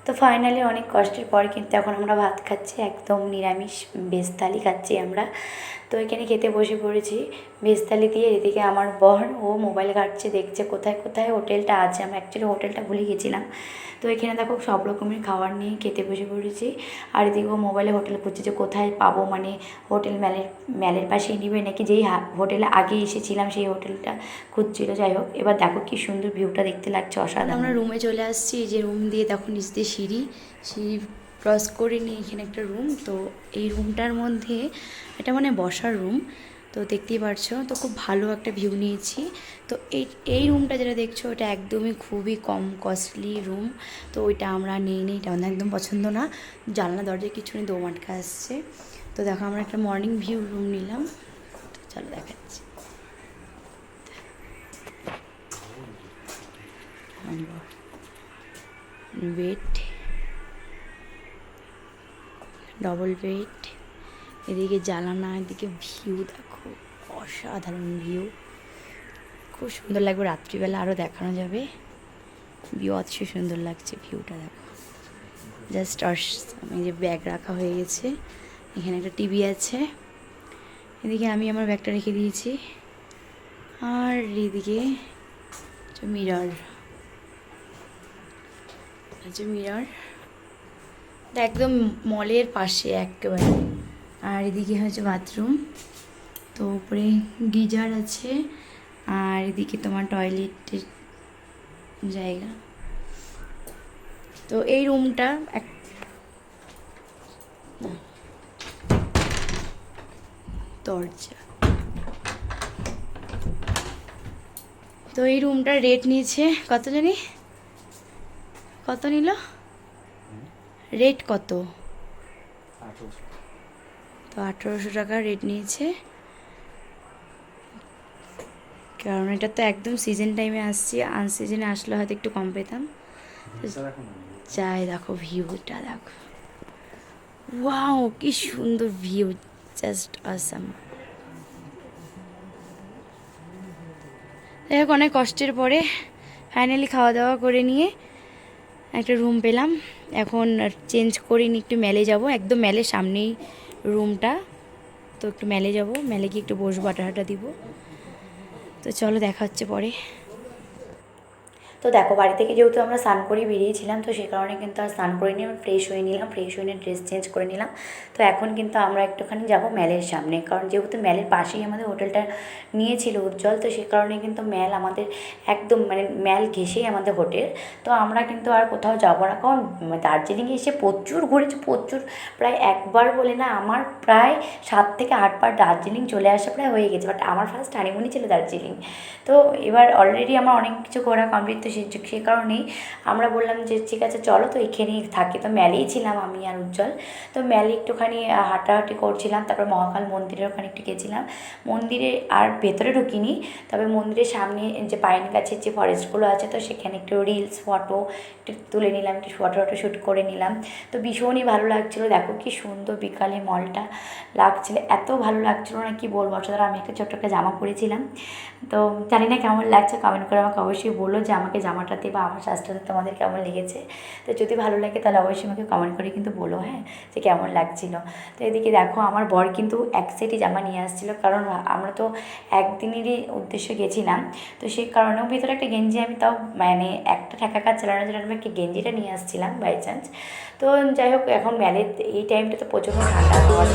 তো ফাইনালি অনেক কষ্টের পর কিন্তু এখন আমরা ভাত খাচ্ছি, একদম নিরামিষ ভেজ থালি খাচ্ছি আমরা। তো এখানে খেতে বসে পড়েছি ভেজ থালি দিয়ে। এদিকে আমার বর ও মোবাইল ঘাঁটছে, দেখছে কোথায় কোথায় হোটেলটা আছে। আমরা অ্যাকচুয়ালি হোটেলটা ভুলে গেছিলাম। তো এখানে দেখো সব রকমের খাবার নিয়ে খেতে বসে পড়েছি। আর এদিকে ও মোবাইলে হোটেল খুঁজছে যে কোথায় পাবো, মানে হোটেল ম্যালের পাশেই নিবে নাকি যেই হোটেলে আগে এসেছিলাম সেই হোটেলটা খুঁজছিল। যাই হোক, এবার দেখো কি সুন্দর ভিউটা দেখতে লাগছে, অসাধারণ। আমরা রুমে চলে আসছি, যে রুম দিয়ে দেখো নিচ দিয়ে সিঁড়ি ক্রস করে নিয়ে এখানে একটা রুম। তো এই রুমটার মধ্যে এটা মানে বসার রুম, তো দেখতেই পারছো। তো খুব ভালো একটা ভিউ নিয়েছি। তো এই রুমটা যেটা দেখছো ওটা একদমই খুবই কম কস্টলি রুম। তো ওইটা আমরা নিই, এটা আমাদের একদম পছন্দ না। জানলা দরজায় কিছু নেই, দোম আটকা আসছে। তো দেখো আমরা একটা মর্নিং ভিউ রুম নিলাম। তো চলো দেখাচ্ছি। বেড, ডবল বেড, এদিকে জানালা, এদিকে ভিউ দেখো, অসাধারণ ভিউ, খুব সুন্দর লাগবে। রাত্রিবেলা আরও দেখানো যাবে ভিউ, অতিশয় সুন্দর লাগছে ভিউটা দেখো। জাস্ট আমি যে ব্যাগ রাখা হয়ে গেছে, এখানে একটা টিভি আছে, এদিকে আমি আমার ব্যাগটা রেখে দিয়েছি। আর এদিকে মিরর আছে, মিরর একদম মলের পাশে একেবারে। আর এদিকে হচ্ছে বাথরুম, তো উপরে গিজার আছে। আর এদিকে তোমার টয়লেটের জায়গা। তো এই রুমটা দরজা। তো এই রুমটার রেট নিয়েছে কত জানি, কত নিল, রেট কত? তো 1800 টাকা রেট নিয়েছে। কারণ এটা তো একদম সিজন টাইমে আসছি, আনসিজনে আসলে হয়তো একটু কম পেতাম। যাই দেখো ভিউটা দেখো, ওয়াও কি সুন্দর ভিউ, জাস্ট আসাম। যাই হোক, অনেক কষ্টের পরে ফাইনালি খাওয়া দাওয়া করে নিয়ে একটা রুম পেলাম। এখন চেঞ্জ করে নিয়ে একটু মেলে যাব, একদম মেলের সামনেই রুমটা। তো একটু মেলে যাব, মেলে গিয়ে একটু বসবো, আটা দিব। তো চলো দেখা হচ্ছে পরে। তো দেখো, বাড়ি থেকে যেহেতু আমরা স্নান করে বেরিয়েছিলাম, তো সেই কারণে কিন্তু আর স্নান করে নিয়ে ফ্রেশ হয়ে নিলাম, ফ্রেশ হয়ে নিয়ে ড্রেস চেঞ্জ করে নিলাম। তো এখন কিন্তু আমরা একটুখানি যাব ম্যালের সামনে, কারণ যেহেতু ম্যালের পাশেই আমাদের হোটেলটা নিয়েছিল উজ্জ্বল। তো সেই কারণে কিন্তু ম্যাল আমাদের একদম মানে ম্যাল ঘেঁষেই আমাদের হোটেল। তো আমরা কিন্তু আর কোথাও যাবো না, কারণ দার্জিলিংয়ে এসে প্রচুর ঘুরেছি, প্রচুর, প্রায় একবার বলে না, আমার প্রায় 7 থেকে 8 বার দার্জিলিং চলে আসা প্রায় হয়ে গেছে। বাট আমার ফার্স্ট হানিমুনই ছিল দার্জিলিং। তো এবার অলরেডি আমার অনেক কিছু ঘোরা কমপ্লিট। তো সে কারণেই আমরা বললাম যে ঠিক আছে চলো, তো এখানেই থাকি। তো ম্যালেই ছিলাম আমি আর উজ্জ্বল। তো ম্যালে একটুখানি হাঁটাহাঁটি করছিলাম, তারপর মহাকাল মন্দিরের ওখানে একটু গেছিলাম। মন্দিরে আর ভেতরে ঢুকিনি, তবে মন্দিরের সামনে যে পাইন গাছের যে ফরেস্টগুলো আছে, তো সেখানে একটু রিলস ফটো একটু তুলে নিলাম, একটু ফটো শ্যুট করে নিলাম। তো ভীষণই ভালো লাগছিলো। দেখো কি সুন্দর বিকালে মলটা লাগছিলো, এত ভালো লাগছিলো না কি বলবো। অসাধারণ। আমি একটা ছোট্ট একটা জামা পরেছিলাম। তো জানি না কেমন লাগছে, কমেন্ট করে আমাকে অবশ্যই বলো যে আমাকে জামাটাতে বা আমার সাজটাতে তোমাদের কেমন লেগেছে। তো যদি ভালো লাগে তাহলে অবশ্যই আমাকে কমেন্ট করে কিন্তু বলো, হ্যাঁ, যে কেমন লাগছিলো। তো এদিকে দেখো আমার বর কিন্তু এক সেটই জামা নিয়ে আসছিলো, কারণ আমরা তো একদিনেরই উদ্দেশ্যে গেছিলাম। তো সেই কারণেও ভিতরে একটা গেঞ্জি, আমি তাও মানে একটা ঠেকা কাজ চালানোর জন্য আমি গেঞ্জিটা নিয়ে আসছিলাম বাই চান্স। তো যাই হোক, এখন ম্যালের এই টাইমটা তো প্রচণ্ড ঠান্ডা হওয়া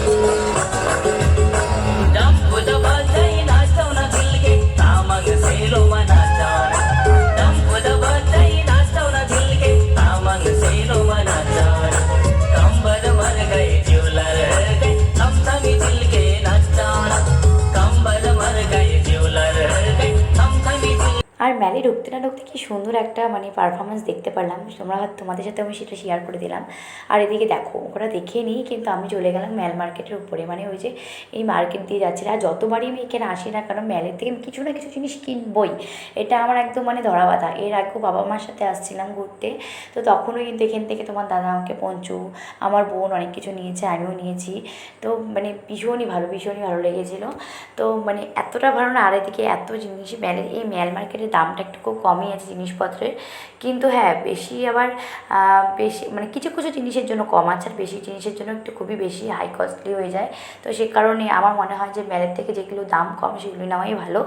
আর ম্যালে ঢুকতে না ঢুকতে কি সুন্দর একটা মানে পারফরমেন্স দেখতে পারলাম, তোমাদের সাথে আমি সেটা শেয়ার করে দিলাম। আর এদিকে দেখো, ওরা দেখে নিই কিন্তু আমি চলে গেলাম ম্যাল মার্কেটের উপরে, মানে ওই যে এই মার্কেট দিয়ে যাচ্ছিলাম। আর যতবারই আমি এখানে আসি না, কারণ ম্যালের থেকে আমি কিছু না কিছু জিনিস কিনবই, এটা আমার একদম মানে ধরা বাঁধা। এর আগেও বাবা মার সাথে আসছিলাম ঘুরতে, তো তখনও কিন্তু এখান থেকে তোমার দাদা আমাকে পঞ্চু, আমার বোন অনেক কিছু নিয়েছে, আমিও নিয়েছি। তো মানে ভীষণই ভালো লেগেছিলো। তো মানে এতটা ভালো না। আর এদিকে এত জিনিস, এই ম্যাল মার্কেটের দামটা অনেকটুকু কমই আছে জিনিসপত্রের, কিন্তু হ্যাঁ বেশি আবার বেশি মানে কিছু কিছু জিনিসের জন্য কম আছে, আর বেশি জিনিসের জন্য একটু খুবই বেশি হাই কস্টলি হয়ে যায়। তো সে কারণে আমার মনে হয় যে মেলের থেকে যেগুলো দাম কম সেগুলো নেওয়াই ভালো।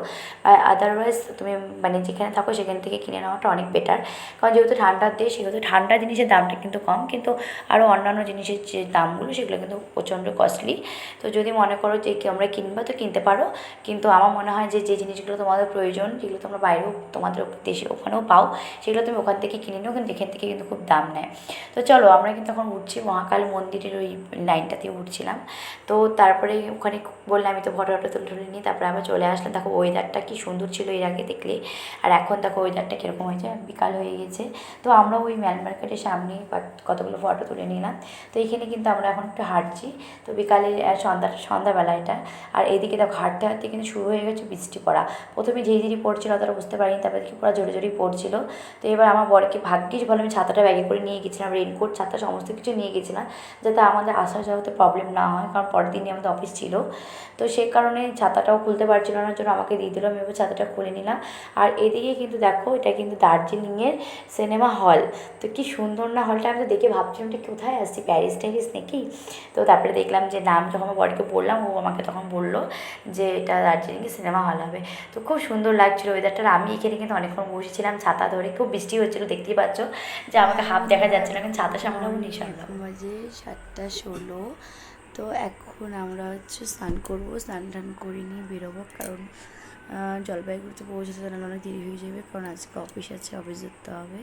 আদারওয়াইজ তুমি মানে যেখানে থাকো সেখান থেকে কিনে নেওয়াটা অনেক বেটার, কারণ যেহেতু ঠান্ডার দেশ সেহেতু ঠান্ডা জিনিসের দামটা কিন্তু কম, কিন্তু আরও অন্যান্য জিনিসের যে দামগুলো সেগুলো কিন্তু প্রচণ্ড কস্টলি। তো যদি মনে করো যে আমরা কিনবা তো কিনতে পারো, কিন্তু আমার মনে হয় যে যে জিনিসগুলো তোমাদের প্রয়োজন, যেগুলো তোমরা বাইরেও তোমাদের দেশে ওখানেও পাও, সেগুলো তুমি ওখান থেকে কিনে নিও, কিন্তু এখান থেকে কিন্তু খুব দাম নেয়। তো চলো আমরা কিন্তু এখন উঠছি মহাকাল মন্দিরের ওই লাইনটাতে উঠছিলাম। তো তারপরে ওখানে বললাম আমি তো ফটো তুলে নিই, তারপরে আমরা চলে আসলাম। দেখো ওয়েদারটা কি সুন্দর ছিল এর আগে দেখলে, আর এখন দেখো ওয়েদারটা কীরকম হয়েছে, বিকাল হয়ে গেছে। তো আমরা ওই ম্যাল মার্কেটের সামনেই কতগুলো ফটো তুলে নিলাম। তো এইখানে কিন্তু আমরা এখন একটু হাঁটছি, তো বিকালে সন্ধ্যাবেলা এটা। আর এইদিকে দেখো হাঁটতে হাঁটতে কিন্তু শুরু হয়ে গেছে বৃষ্টি পড়া। প্রথমে ঝিরিঝিরি পড়ছিল, অতটা বুঝতে পারিনি, তারপরে কি পুরো জোরে জোরেই পড়ছিল। তো এবার আমার বরকে ভাগ্যিস বলে আমি ছাতাটা ব্যাগে করে নিয়ে গেছিলাম, রেনকোট ছাতা সমস্ত কিছু নিয়ে গেছিলাম, যাতে আমাদের আসা যাওয়াতে প্রবলেম না হয়, কারণ পরের দিনই আমাদের অফিস ছিল। তো সেই কারণে ছাতাটাও খুলতে পারছিল না, জন্য আমাকে দিয়ে দিল, আমি এবার ছাতাটা খুলে নিলাম। আর এদিকে কিন্তু দেখো এটা কিন্তু দার্জিলিংয়ের সিনেমা হল। তো কি সুন্দর না হলটা, আমি তো দেখে ভাবছিলাম এটা কোথায় আসছি, প্যারিস ট্যারিস নাকি। তো তারপরে দেখলাম যে নাম যখন আমার বরকে বললাম, ও আমাকে তখন বললো যে এটা দার্জিলিংয়ে সিনেমা হল হবে। তো খুব সুন্দর লাগছিলো ওয়েদারটা। আমি এখানে কিন্তু অনেকক্ষণ বসেছিলাম ছাতা ধরে, খুব বৃষ্টি হচ্ছিলো, দেখতেই পাচ্ছ যে আমাকে হাফ দেখা যাচ্ছে না, কিন্তু ছাতা সামলাবো নিঃসন্দেহ। বাজে 7:16। তো এখন আমরা হচ্ছে স্নান করবো, স্নান টান করে নিয়ে বেরোবো, কারণ জলপাইগুড়িতে পৌঁছাতে তাহলে অনেক দেরি হয়ে যাবে, কারণ আজকে অফিস আছে, অফিস যেতে হবে।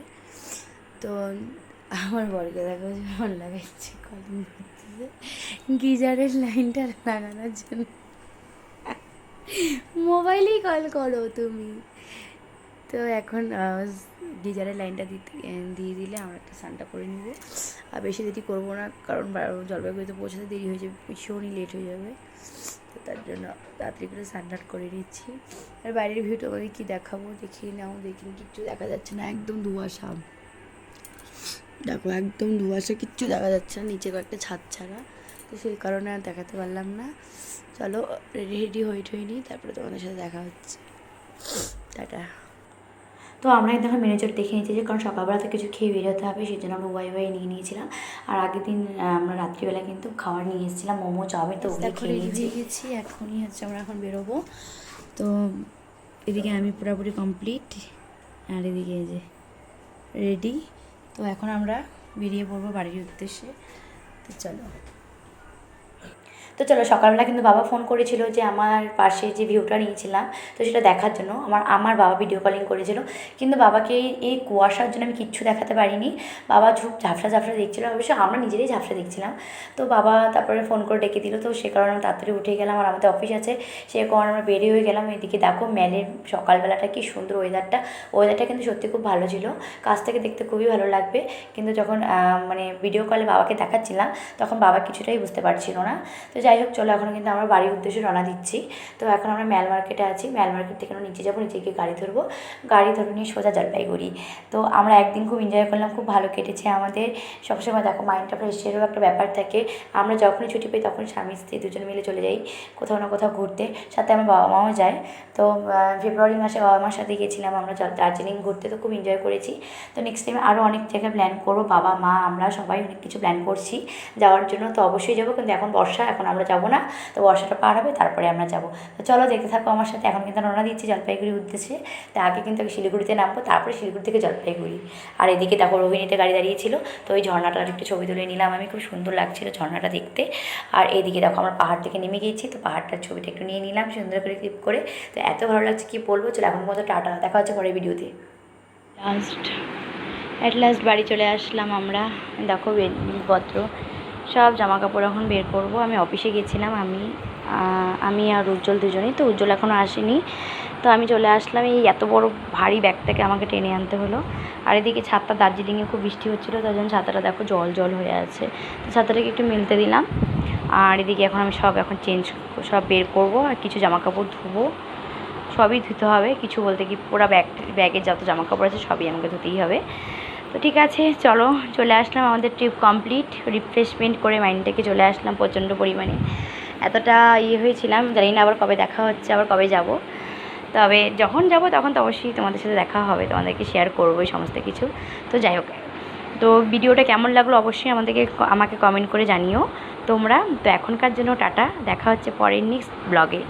তো আমার বরকে দেখো ফোন লাগাচ্ছি, কলিং করতেছে গিজারের লাইনটা লাগানোর জন্য। মোবাইলেই কল করো তুমি। তো এখন গিজারের লাইনটা দিয়ে দিলে আমরা একটা স্নানটা করে নিব, আর বেশি দেরি করবো না, কারণ জলপাইগুড়িতে পৌঁছাতে দেরি হয়ে যাবে, ভীষণই লেট হয়ে যাবে। তো তার জন্য তাড়াতাড়ি করে স্নান টান করে নিচ্ছি। আর বাইরের ভিউটা আমাদের কী দেখাবো, দেখিয়ে নাও, দেখিনি কিচ্ছু দেখা যাচ্ছে না, একদম ধোঁয়াশা। দেখো একদম ধোঁয়াশা, কিচ্ছু দেখা যাচ্ছে না, নিচে কয়েকটা ছাদ ছাড়া। তো সেই কারণে আর দেখাতে পারলাম না। চলো রেডি হয়ে নিই, তারপরে তোমাদের সাথে দেখা হচ্ছে। টাটা। তো আমরা কিন্তু এখন মেনুচার্ট দেখে নিয়েছি, যে কারণ সকালবেলা তো কিছু খেয়ে বেরোতে হবে, সেই জন্য আমরা ওয়াই নিয়ে নিয়েছিলাম। আর আগের দিন আমরা রাত্রিবেলা কিন্তু খাবার নিয়ে এসেছিলাম, মোমো চাউমিন, তো ওগুলো খেয়ে নিয়েছি। গেছি এখনই হচ্ছে আমরা এখন বেরোবো। তো এদিকে আমি পুরোপুরি কমপ্লিট, আর এদিকে এই যে রেডি। তো এখন আমরা বেরিয়ে পড়বো বাড়ির উদ্দেশ্যে। তো চলো সকালবেলা কিন্তু বাবা ফোন করেছিল যে আমার পাশে যে ভিউটা নিয়েছিলাম, তো সেটা দেখার জন্য আমার বাবা ভিডিও কলিং করেছিল, কিন্তু বাবাকে এই কুয়াশার জন্য আমি কিচ্ছু দেখাতে পারিনি। বাবা খুব ঝাপসা দেখছিলো, অবশ্য আমরা নিজেরাই ঝাপসা দেখছিলাম। তো বাবা তারপরে ফোন করে ডেকে দিল, তো সে কারণে আমি তাড়াতাড়ি উঠে গেলাম, আর আমাদের অফিস আছে, সে কারণে আমরা বেরিয়ে হয়ে গেলাম। এদিকে দেখো মেলের সকালবেলাটা কি সুন্দর ওয়েদারটা কিন্তু সত্যি খুব ভালো ছিল, কাছ থেকে দেখতে খুবই ভালো লাগবে। কিন্তু যখন মানে ভিডিও কলে বাবাকে দেখাচ্ছিলাম, তখন বাবা কিছুটাই বুঝতে পারছিল না। তো যাই হোক চলো, এখন কিন্তু আমরা বাড়ির উদ্দেশ্যে রওনা দিচ্ছি। তো এখন আমরা ম্যাল মার্কেটে আছি, ম্যাল মার্কেট থেকে আমরা নিচে যাবো, নিচে গিয়ে গাড়ি ধরে নিয়ে সোজা জলপাইগুড়ি। তো আমরা একদিন খুব এনজয় করলাম, খুব ভালো কেটেছে আমাদের। সবসময় দেখো মাইন্ডটা ফ্রেশেরও একটা ব্যাপার থাকে, আমরা যখনই ছুটি পাই তখন স্বামী স্ত্রী দুজন মিলে চলে যাই কোথাও না কোথাও ঘুরতে, সাথে আমার বাবা মাও যায়। তো ফেব্রুয়ারি মাসে বাবা মার সাথে গেছিলাম আমরা দার্জিলিং ঘুরতে, তো খুব এনজয় করেছি। তো নেক্সট টাইম আরও অনেক জায়গায় প্ল্যান করবো, বাবা মা আমরা সবাই অনেক কিছু প্ল্যান করছি যাওয়ার জন্য। তো অবশ্যই যাবো, কিন্তু এখন বর্ষা, এখন আমরা যাবো না। তো বর্ষাটা পার হবে তারপরে আমরা যাবো। তো চলো দেখতে থাকো আমার সাথে। এখন কিন্তু রওনা দিচ্ছি জলপাইগুড়ির উদ্দেশ্যে। তো আগে কিন্তু শিলিগুড়িতে নামবো, তারপরে শিলিগুড়ি থেকে জলপাইগুড়ি। আর এদিকে দেখো রোহিণীতে গাড়ি দাঁড়িয়েছিল, তো ওই ঝর্ণাটার একটু ছবি তুলে নিলাম আমি, খুব সুন্দর লাগছিলো ঝর্ণাটা দেখতে। আর এদিকে দেখো আমরা পাহাড় থেকে নেমে গিয়েছি, তো পাহাড়টার ছবিটা একটু নিয়ে নিলাম সুন্দর করে ক্লিপ করে। তো এত ভালো লাগছে কি বলবো। চলো এখন মতো টাটা, দেখা হচ্ছে পরের ভিডিওতে। অ্যাট লাস্ট বাড়ি চলে আসলাম আমরা। দেখো বেলপত্র সব জামা কাপড় এখন বের করব। আমি অফিসে গেছিলাম, আমি আর উজ্জ্বল দুজনেই, তো উজ্জ্বল এখনও আসেনি। তো আমি চলে আসলাম, এই এত বড় ভারী ব্যাগটাকে আমাকে টেনে আনতে হলো। আর এদিকে ছাতা, দার্জিলিংয়ে খুব বৃষ্টি হচ্ছিলো, তার জন্য ছাতাটা দেখো জল হয়ে আছে, তো ছাতাটাকে একটু মেলতে দিলাম। আর এদিকে এখন আমি এখন সব বের করব, আর কিছু জামা কাপড় ধুবো, সবই ধুতে হবে। কিছু বলতে কি পুরো ব্যাগে যত জামা কাপড় আছে সবই আমাকে ধুতেই হবে। তো ঠিক আছে চলো, চলে আসলাম, আমাদের ট্রিপ কমপ্লিট। রিফ্রেশমেন্ট করে মাইন্ডটাকে চলে আসলাম প্রচণ্ড পরিমাণে। এতটা হয়েছিলাম, জানি না আবার কবে দেখা হচ্ছে, আবার কবে যাব। তবে যখন যাব তখন তো অবশ্যই তোমাদের সাথে দেখা হবে, তোমাদেরকে শেয়ার করবোই সমস্ত কিছু। তো যাই হোক, তো ভিডিওটা কেমন লাগলো অবশ্যই আমাকে কমেন্ট করে জানিও তোমরা। তো এখনকার জন্য টাটা, দেখা হচ্ছে পরের নেক্সট ব্লগে।